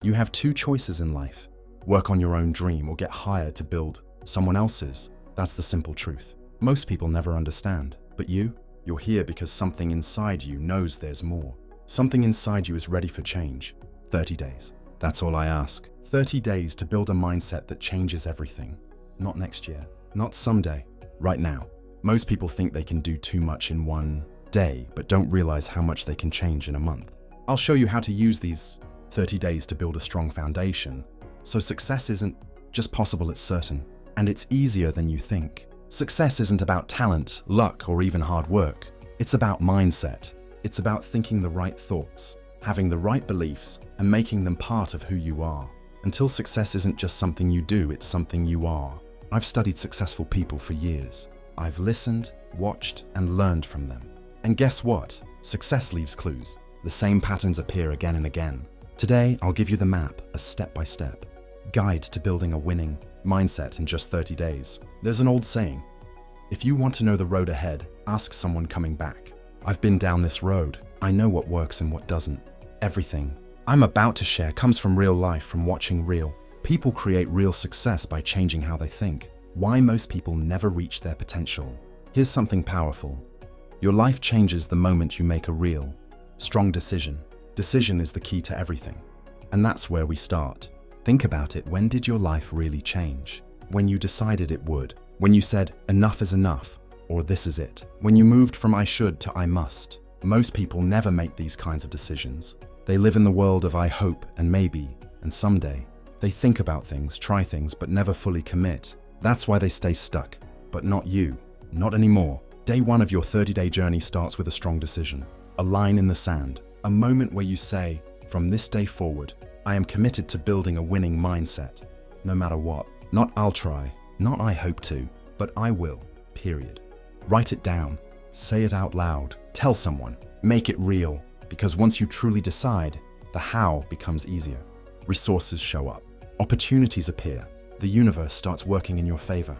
You have two choices in life: work on your own dream or get hired to build someone else's. That's the simple truth. Most people never understand. But you're here because something inside you knows there's more. Something inside you is ready for change. 30 days. That's all I ask. 30 days to build a mindset that changes everything. Not next year, not someday, right now. Most people think they can do too much in one day, but don't realize how much they can change in a month. I'll show you how to use these 30 days to build a strong foundation, so success isn't just possible, it's certain. And it's easier than you think. Success isn't about talent, luck, or even hard work. It's about mindset. It's about thinking the right thoughts, having the right beliefs, and making them part of who you are. Until success isn't just something you do, it's something you are. I've studied successful people for years. I've listened, watched, and learned from them. And guess what? Success leaves clues. The same patterns appear again and again. Today, I'll give you the map, a step-by-step guide to building a winning mindset in just 30 days. There's an old saying: if you want to know the road ahead, ask someone coming back. I've been down this road. I know what works and what doesn't. Everything I'm about to share comes from real life, from watching real people create real success by changing how they think. Why most people never reach their potential. Here's something powerful. Your life changes the moment you make a real, strong decision. Decision is the key to everything. And that's where we start. Think about it. When did your life really change? When you decided it would. When you said, enough is enough, or this is it. When you moved from I should to I must. Most people never make these kinds of decisions. They live in the world of I hope and maybe and someday. They think about things, try things, but never fully commit. That's why they stay stuck. But not you. Not anymore. Day one of your 30-day journey starts with a strong decision. A line in the sand. A moment where you say, from this day forward, I am committed to building a winning mindset. No matter what. Not I'll try. Not I hope to. But I will. Period. Write it down. Say it out loud. Tell someone. Make it real. Because once you truly decide, the how becomes easier. Resources show up. Opportunities appear. The universe starts working in your favor.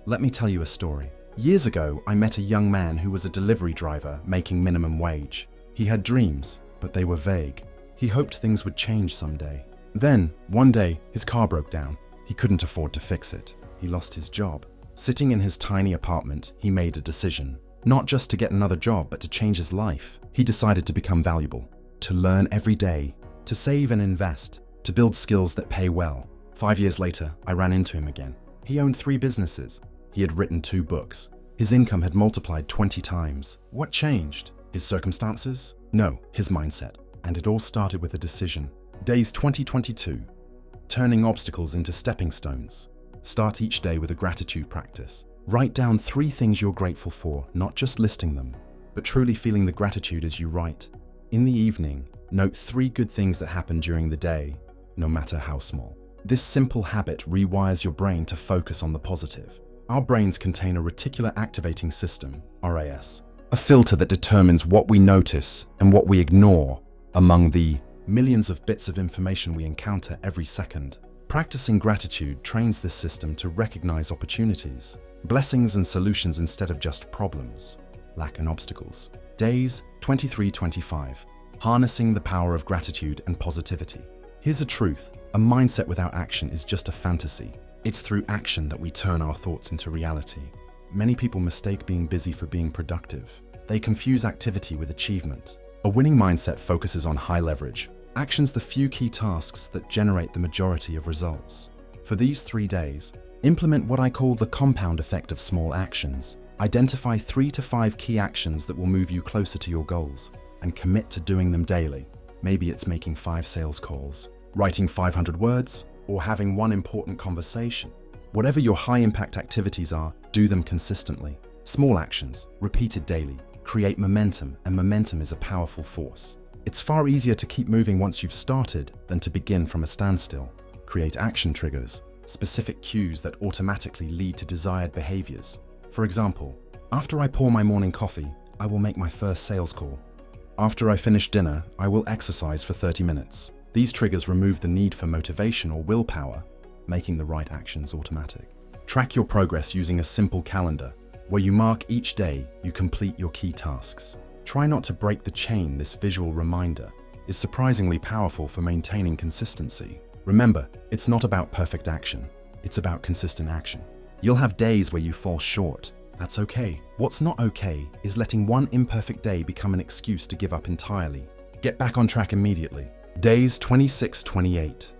Let me tell you a story. Years ago, I met a young man who was a delivery driver making minimum wage. He had dreams, but they were vague. He hoped things would change someday. Then, one day, his car broke down. He couldn't afford to fix it. He lost his job. Sitting in his tiny apartment, he made a decision. Not just to get another job, but to change his life. He decided to become valuable, to learn every day, to save and invest, to build skills that pay well. 5 years later, I ran into him again. He owned 3 businesses. He had written 2 books. His income had multiplied 20 times. What changed? His circumstances? No, his mindset. And it all started with a decision. Days 2022. Turning obstacles into stepping stones. Start each day with a gratitude practice. Write down 3 things you're grateful for, not just listing them, but truly feeling the gratitude as you write. In the evening, note 3 good things that happened during the day, no matter how small. This simple habit rewires your brain to focus on the positive. Our brains contain a reticular activating system, RAS, a filter that determines what we notice and what we ignore among the millions of bits of information we encounter every second. Practicing gratitude trains this system to recognize opportunities, blessings and solutions instead of just problems, lack and obstacles. Days 23-25. Harnessing the power of gratitude and positivity. Here's a truth. A mindset without action is just a fantasy. It's through action that we turn our thoughts into reality. Many people mistake being busy for being productive. They confuse activity with achievement. A winning mindset focuses on high leverage. Actions the few key tasks that generate the majority of results. For these 3 days, implement what I call the compound effect of small actions. Identify 3 to 5 key actions that will move you closer to your goals and commit to doing them daily. Maybe it's making 5 sales calls, writing 500 words, or having 1 important conversation. Whatever your high-impact activities are, do them consistently. Small actions, repeated daily, create momentum, and momentum is a powerful force. It's far easier to keep moving once you've started than to begin from a standstill. Create action triggers, specific cues that automatically lead to desired behaviors. For example, after I pour my morning coffee, I will make my first sales call. After I finish dinner, I will exercise for 30 minutes. These triggers remove the need for motivation or willpower, making the right actions automatic. Track your progress using a simple calendar, where you mark each day you complete your key tasks. Try not to break the chain, this visual reminder is surprisingly powerful for maintaining consistency. Remember, it's not about perfect action. It's about consistent action. You'll have days where you fall short. That's okay. What's not okay is letting one imperfect day become an excuse to give up entirely. Get back on track immediately. Days 26-28.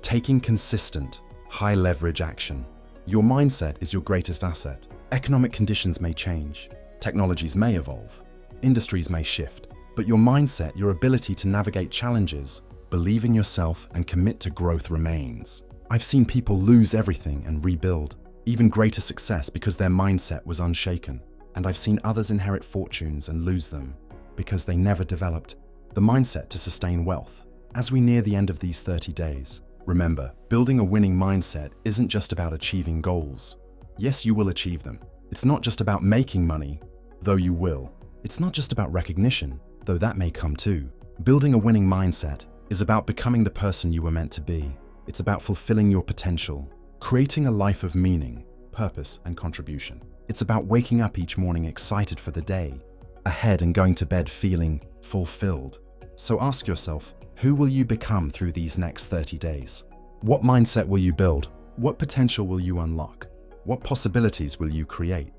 Taking consistent, high-leverage action. Your mindset is your greatest asset. Economic conditions may change. Technologies may evolve. Industries may shift. But your mindset, your ability to navigate challenges, believe in yourself, and commit to growth remains. I've seen people lose everything and rebuild, even greater success because their mindset was unshaken. And I've seen others inherit fortunes and lose them because they never developed the mindset to sustain wealth. As we near the end of these 30 days, remember, building a winning mindset isn't just about achieving goals. Yes, you will achieve them. It's not just about making money, though you will. It's not just about recognition, though that may come too. Building a winning mindset is about becoming the person you were meant to be. It's about fulfilling your potential, creating a life of meaning, purpose, and contribution. It's about waking up each morning excited for the day ahead and going to bed feeling fulfilled. So ask yourself, who will you become through these next 30 days? What mindset will you build? What potential will you unlock? What possibilities will you create?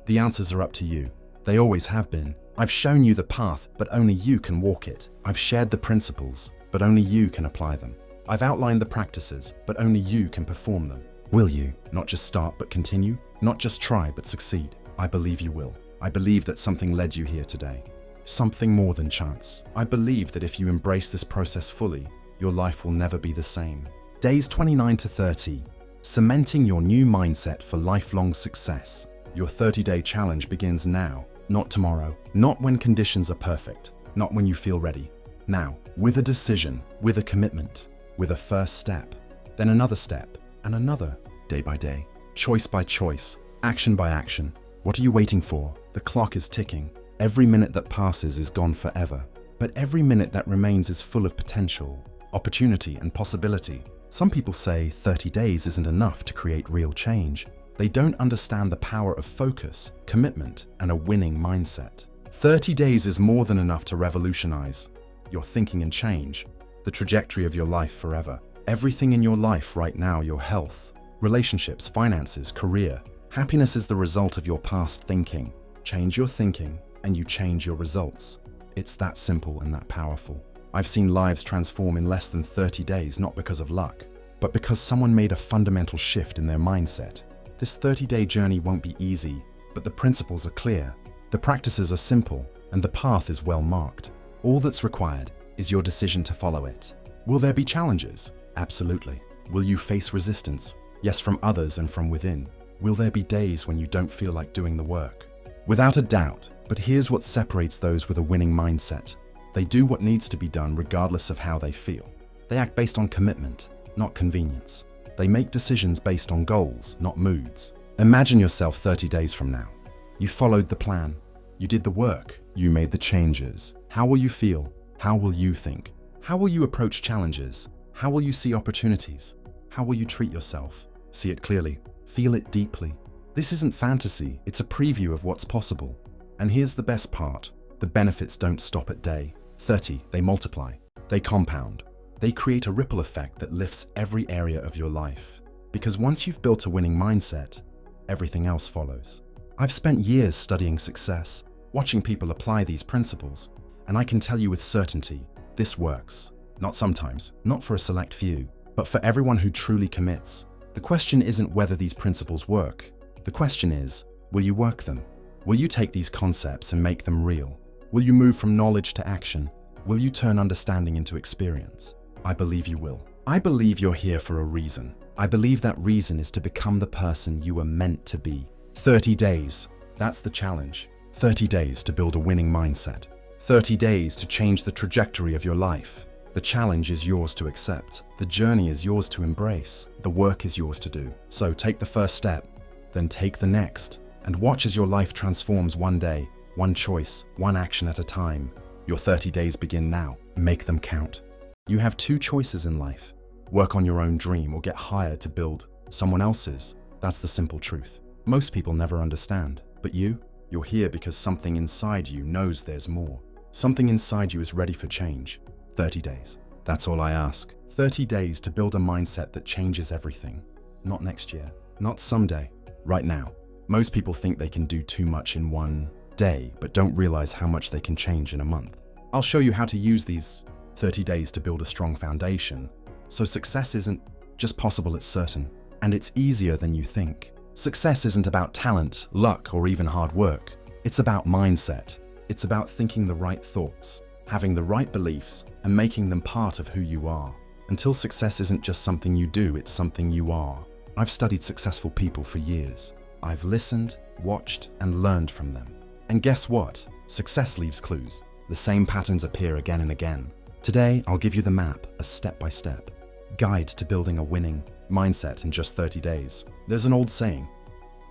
The answers are up to you. They always have been. I've shown you the path, but only you can walk it. I've shared the principles, but only you can apply them. I've outlined the practices, but only you can perform them. Will you not just start, but continue? Not just try, but succeed? I believe you will. I believe that something led you here today. Something more than chance. I believe that if you embrace this process fully, your life will never be the same. Days 29-30. Cementing your new mindset for lifelong success. Your 30-day challenge begins now, not tomorrow. Not when conditions are perfect. Not when you feel ready. Now, with a decision, with a commitment, with a first step, then another step, and another, day by day, choice by choice, action by action. What are you waiting for? The clock is ticking. Every minute that passes is gone forever. But every minute that remains is full of potential, opportunity, and possibility. Some people say 30 days isn't enough to create real change. They don't understand the power of focus, commitment, and a winning mindset. 30 days is more than enough to revolutionize your thinking and change the trajectory of your life forever. Everything in your life right now, your health, relationships, finances, career, happiness is the result of your past thinking. Change your thinking and you change your results. It's that simple and that powerful. I've seen lives transform in less than 30 days, not because of luck, but because someone made a fundamental shift in their mindset. This 30-day journey won't be easy, but the principles are clear, the practices are simple, and the path is well marked. All that's required is your decision to follow it. Will there be challenges? Absolutely. Will you face resistance? Yes, from others and from within. Will there be days when you don't feel like doing the work? Without a doubt, but here's what separates those with a winning mindset. They do what needs to be done regardless of how they feel. They act based on commitment, not convenience. They make decisions based on goals, not moods. Imagine yourself 30 days from now. You followed the plan. You did the work. You made the changes. How will you feel? How will you think? How will you approach challenges? How will you see opportunities? How will you treat yourself? See it clearly. Feel it deeply. This isn't fantasy, it's a preview of what's possible. And here's the best part. The benefits don't stop at day 30. They multiply. They compound. They create a ripple effect that lifts every area of your life. Because once you've built a winning mindset, everything else follows. I've spent years studying success, watching people apply these principles, and I can tell you with certainty, this works. Not sometimes, not for a select few, but for everyone who truly commits. The question isn't whether these principles work. The question is, will you work them? Will you take these concepts and make them real? Will you move from knowledge to action? Will you turn understanding into experience? I believe you will. I believe you're here for a reason. I believe that reason is to become the person you were meant to be. 30 days, that's the challenge. 30 days to build a winning mindset. 30 days to change the trajectory of your life. The challenge is yours to accept. The journey is yours to embrace. The work is yours to do. So take the first step, then take the next, and watch as your life transforms one day, one choice, one action at a time. Your 30 days begin now. Make them count. You have two choices in life. Work on your own dream or get hired to build someone else's. That's the simple truth. Most people never understand, but you're here because something inside you knows there's more. Something inside you is ready for change. 30 days. That's all I ask. 30 days to build a mindset that changes everything. Not next year, not someday, right now. Most people think they can do too much in one day, but don't realize how much they can change in a month. I'll show you how to use these 30 days to build a strong foundation, so success isn't just possible, it's certain. And it's easier than you think. Success isn't about talent, luck, or even hard work. It's about mindset. It's about thinking the right thoughts, having the right beliefs, and making them part of who you are. Until success isn't just something you do, it's something you are. I've studied successful people for years. I've listened, watched, and learned from them. And guess what? Success leaves clues. The same patterns appear again and again. Today, I'll give you the map, a step-by-step guide to building a winning mindset in just 30 days. There's an old saying,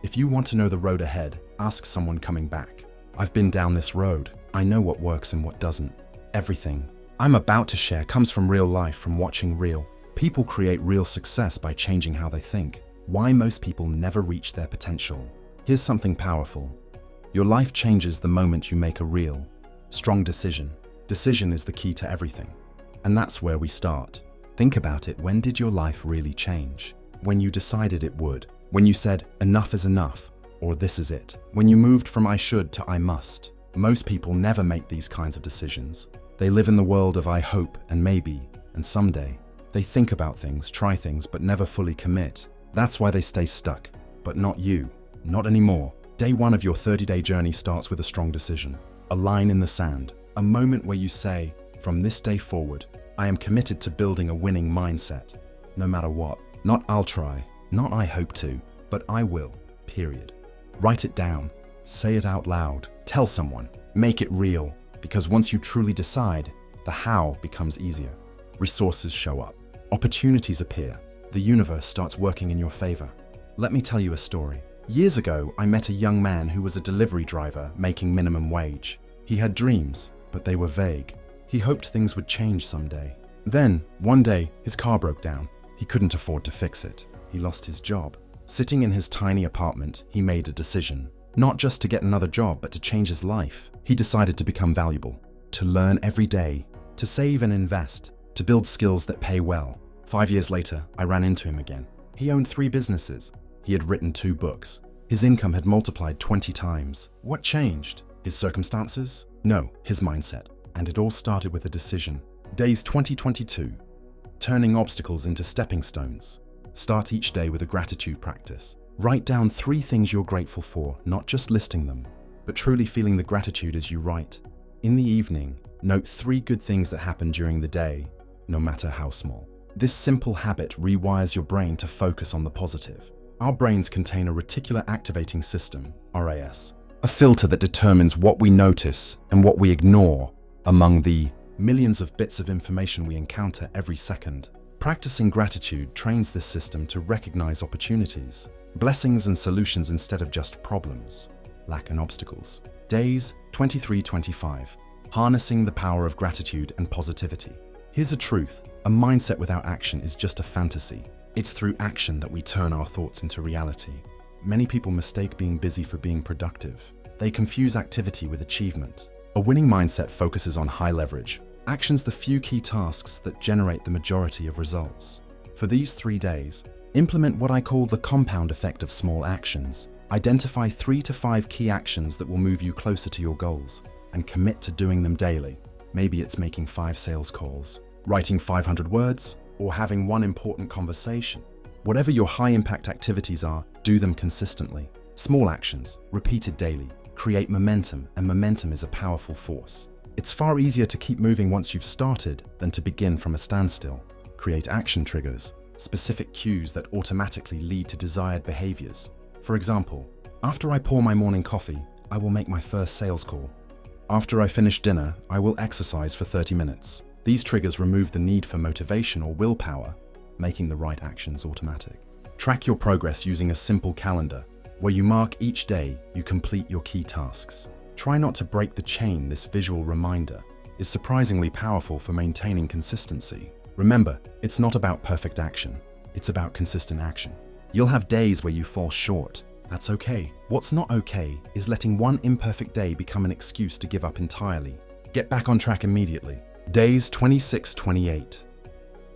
if you want to know the road ahead, ask someone coming back. I've been down this road. I know what works and what doesn't. Everything I'm about to share comes from real life, from watching real people create real success by changing how they think. Why most people never reach their potential. Here's something powerful. Your life changes the moment you make a real, strong decision. Decision is the key to everything. And that's where we start. Think about it. When did your life really change? When you decided it would. When you said, enough is enough, or this is it. When you moved from I should to I must. Most people never make these kinds of decisions. They live in the world of I hope and maybe and someday. They think about things, try things, but never fully commit. That's why they stay stuck. But not you. Not anymore. Day one of your 30-day journey starts with a strong decision. A line in the sand. A moment where you say, from this day forward, I am committed to building a winning mindset. No matter what. Not I'll try. Not I hope to. But I will. Period. Write it down. Say it out loud. Tell someone. Make it real. Because once you truly decide, the how becomes easier. Resources show up. Opportunities appear. The universe starts working in your favor. Let me tell you a story. Years ago, I met a young man who was a delivery driver making minimum wage. He had dreams, but they were vague. He hoped things would change someday. Then, one day, his car broke down. He couldn't afford to fix it. He lost his job. Sitting in his tiny apartment, he made a decision. Not just to get another job, but to change his life. He decided to become valuable, to learn every day, to save and invest, to build skills that pay well. 5 years later, I ran into him again. He owned 3 businesses. He had written 2 books. His income had multiplied 20 times. What changed? His circumstances? No, his mindset. And it all started with a decision. Days 2022. Turning obstacles into stepping stones. Start each day with a gratitude practice. Write down 3 things you're grateful for, not just listing them, but truly feeling the gratitude as you write. In the evening, note 3 good things that happened during the day, no matter how small. This simple habit rewires your brain to focus on the positive. Our brains contain a reticular activating system, RAS, a filter that determines what we notice and what we ignore among the millions of bits of information we encounter every second. Practicing gratitude trains this system to recognize opportunities, blessings and solutions instead of just problems, lack and obstacles. Days 23-25. Harnessing the power of gratitude and positivity. Here's a truth. A mindset without action is just a fantasy. It's through action that we turn our thoughts into reality. Many people mistake being busy for being productive. They confuse activity with achievement. A winning mindset focuses on high leverage. Actions the few key tasks that generate the majority of results. For these 3 days, implement what I call the compound effect of small actions. Identify 3 to 5 key actions that will move you closer to your goals and commit to doing them daily. Maybe it's making 5 sales calls, writing 500 words, or having 1 important conversation. Whatever your high-impact activities are, do them consistently. Small actions, repeated daily, create momentum, and momentum is a powerful force. It's far easier to keep moving once you've started than to begin from a standstill. Create action triggers, specific cues that automatically lead to desired behaviors. For example, after I pour my morning coffee, I will make my first sales call. After I finish dinner, I will exercise for 30 minutes. These triggers remove the need for motivation or willpower, making the right actions automatic. Track your progress using a simple calendar, where you mark each day you complete your key tasks. Try not to break the chain. This visual reminder is surprisingly powerful for maintaining consistency. Remember, it's not about perfect action, it's about consistent action. You'll have days where you fall short. That's okay. What's not okay is letting one imperfect day become an excuse to give up entirely. Get back on track immediately. Days 26-28.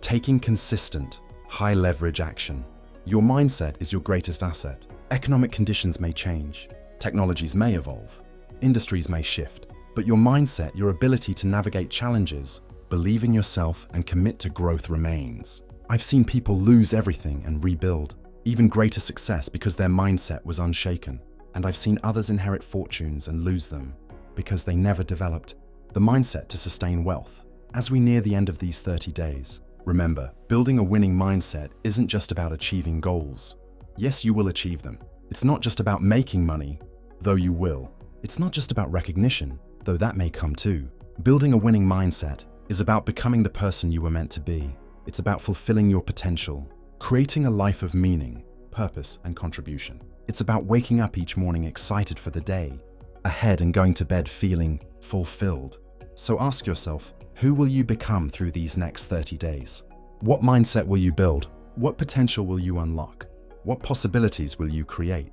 Taking consistent, high-leverage action. Your mindset is your greatest asset. Economic conditions may change, technologies may evolve, industries may shift, but your mindset, your ability to navigate challenges, believe in yourself, and commit to growth remains. I've seen people lose everything and rebuild, even greater success because their mindset was unshaken. And I've seen others inherit fortunes and lose them because they never developed the mindset to sustain wealth. As we near the end of these 30 days, remember, building a winning mindset isn't just about achieving goals. Yes, you will achieve them. It's not just about making money, though you will. It's not just about recognition, though that may come too. Building a winning mindset is about becoming the person you were meant to be. It's about fulfilling your potential, creating a life of meaning, purpose, and contribution. It's about waking up each morning excited for the day ahead and going to bed feeling fulfilled. So ask yourself, who will you become through these next 30 days? What mindset will you build? What potential will you unlock? What possibilities will you create?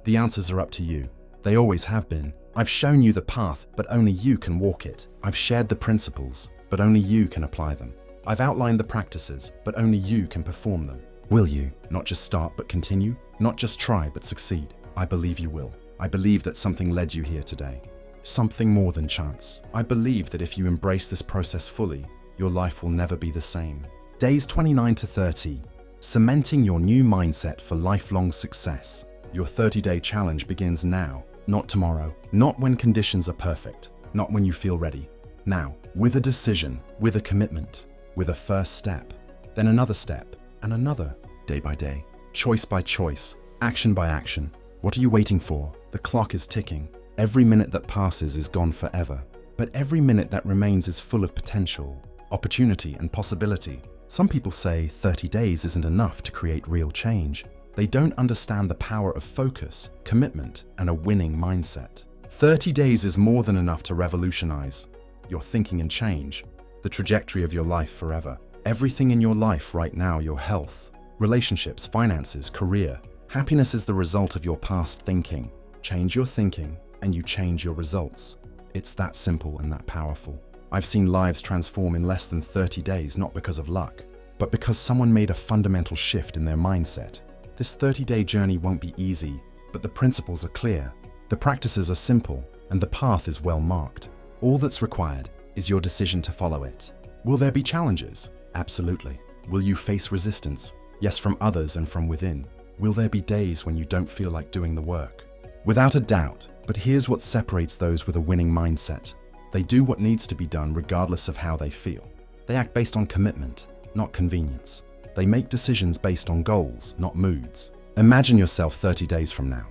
The answers are up to you. They always have been. I've shown you the path, but only you can walk it. I've shared the principles, but only you can apply them. I've outlined the practices, but only you can perform them. Will you not just start, but continue? Not just try, but succeed? I believe you will. I believe that something led you here today. Something more than chance. I believe that if you embrace this process fully, your life will never be the same. Days 29-30. Cementing your new mindset for lifelong success. Your 30-day challenge begins now, not tomorrow. Not when conditions are perfect. Not when you feel ready. Now, with a decision, with a commitment, with a first step, then another step, and another, day by day, choice by choice, action by action. What are you waiting for? The clock is ticking. Every minute that passes is gone forever. But every minute that remains is full of potential, opportunity, and possibility. Some people say 30 days isn't enough to create real change. They don't understand the power of focus, commitment, and a winning mindset. 30 days is more than enough to revolutionize your thinking and change the trajectory of your life forever. Everything in your life right now, your health, relationships, finances, career, happiness is the result of your past thinking. Change your thinking and you change your results. It's that simple and that powerful. I've seen lives transform in less than 30 days, not because of luck, but because someone made a fundamental shift in their mindset. This 30-day journey won't be easy, but the principles are clear, the practices are simple, and the path is well marked. All that's required is your decision to follow it. Will there be challenges? Absolutely. Will you face resistance? Yes, from others and from within. Will there be days when you don't feel like doing the work? Without a doubt, but here's what separates those with a winning mindset. They do what needs to be done regardless of how they feel. They act based on commitment, not convenience. They make decisions based on goals, not moods. Imagine yourself 30 days from now.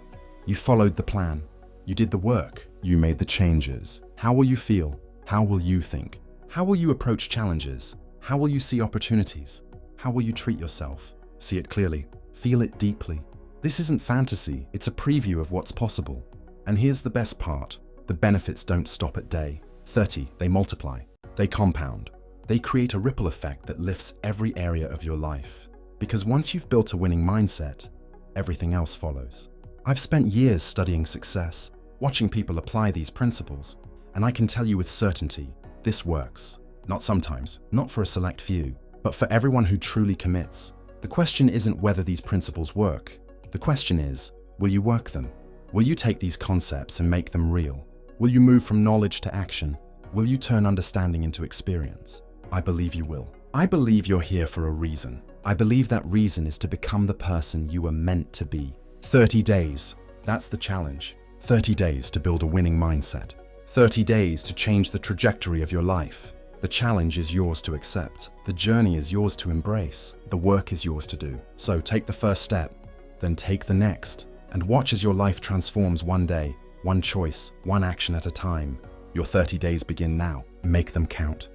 You followed the plan. You did the work. You made the changes. How will you feel? How will you think? How will you approach challenges? How will you see opportunities? How will you treat yourself? See it clearly. Feel it deeply. This isn't fantasy. It's a preview of what's possible. And here's the best part. The benefits don't stop at day 30. They multiply. They compound. They create a ripple effect that lifts every area of your life. Because once you've built a winning mindset, everything else follows. I've spent years studying success, watching people apply these principles, and I can tell you with certainty, this works. Not sometimes, not for a select few, but for everyone who truly commits. The question isn't whether these principles work. The question is, will you work them? Will you take these concepts and make them real? Will you move from knowledge to action? Will you turn understanding into experience? I believe you will. I believe you're here for a reason. I believe that reason is to become the person you were meant to be. 30 days, that's the challenge. 30 days to build a winning mindset. 30 days to change the trajectory of your life. The challenge is yours to accept. The journey is yours to embrace. The work is yours to do. So take the first step, then take the next, and watch as your life transforms one day, one choice, one action at a time. Your 30 days begin now. Make them count.